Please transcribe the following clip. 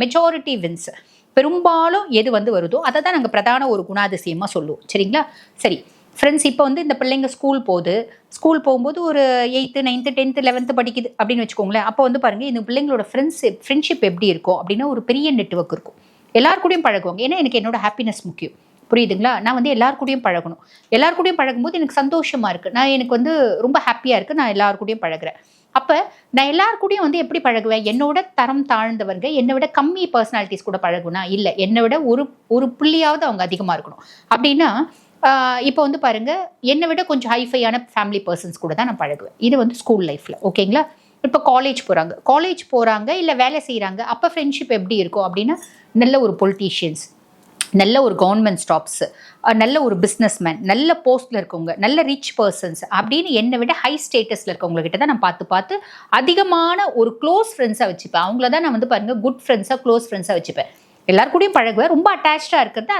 Majority wins. பெரும்பாலும் எது வந்து வருதோ அதை தான் நாங்கள் பிரதான ஒரு குணாதிசயமாக சொல்லுவோம். சரிங்களா? சரி, ஃப்ரெண்ட்ஸ் இப்போ வந்து இந்த பிள்ளைங்க ஸ்கூல் போகும்போது ஒரு 8th 9th 10th 11th படிக்குது அப்படின்னு வச்சுக்கோங்களேன். அப்போ வந்து பாருங்கள், இந்த பிள்ளைங்களோட ஃப்ரெண்ட்ஷிப் எப்படி இருக்கும் அப்படின்னா ஒரு பெரிய நெட்வொர்க் இருக்கும். எல்லாருக்கூடையும் பழகுவாங்க. ஏன்னா எனக்கு என்னோட ஹாப்பினஸ் முக்கியம். புரியுதுங்களா? நான் வந்து எல்லாருக்கூடையும் பழகணும். எல்லாருக்கூடையும் பழகும்போது எனக்கு சந்தோஷமா இருக்குது. எனக்கு வந்து ரொம்ப ஹாப்பியாக இருக்குது. நான் எல்லாருக்கூடையும் பழகுறேன். அப்போ நான் எல்லாருக்கூடையும் வந்து எப்படி பழகுவேன்? என்னோட தரம் தாழ்ந்தவங்க, என்னை விட கம்மி பர்சனாலிட்டிஸ் கூட பழகுனா இல்லை, என்னை விட ஒரு புள்ளியாவது அவங்க அதிகமாக இருக்கணும். அப்படின்னா இப்போ வந்து பாருங்க, என்னை விட கொஞ்சம் ஹைஃபையான ஃபேமிலி பர்சன்ஸ் கூட தான் நான் பழகுவேன். இது வந்து ஸ்கூல் லைஃப்ல. ஓகேங்களா? இப்போ காலேஜ் போறாங்க இல்லை வேலை செய்கிறாங்க. அப்போ ஃப்ரெண்ட்ஷிப் எப்படி இருக்கும் அப்படின்னா, நல்ல ஒரு பொலிட்டீஷியன்ஸ், நல்ல ஒரு கவர்மெண்ட் ஸ்டாப்ஸ், நல்ல ஒரு பிஸ்னஸ்மேன், நல்ல போஸ்ட்ல இருக்கவங்க, நல்ல ரிச் பர்சன்ஸ் அப்படின்னு என்னை விட ஹை ஸ்டேட்டஸ்ல இருக்கவங்க கிட்ட தான் நான் பார்த்து அதிகமான ஒரு க்ளோஸ் ஃப்ரெண்ட்ஸாக வச்சுப்பேன். அவங்கள தான் நான் வந்து பாருங்க குட் ஃப்ரெண்ட்ஸாக க்ளோஸ் ஃப்ரெண்ட்ஸாக வச்சுப்பேன். எல்லாருக்கூடையும் பழகுவேன். ரொம்ப அட்டாச்சாக இருக்கிறது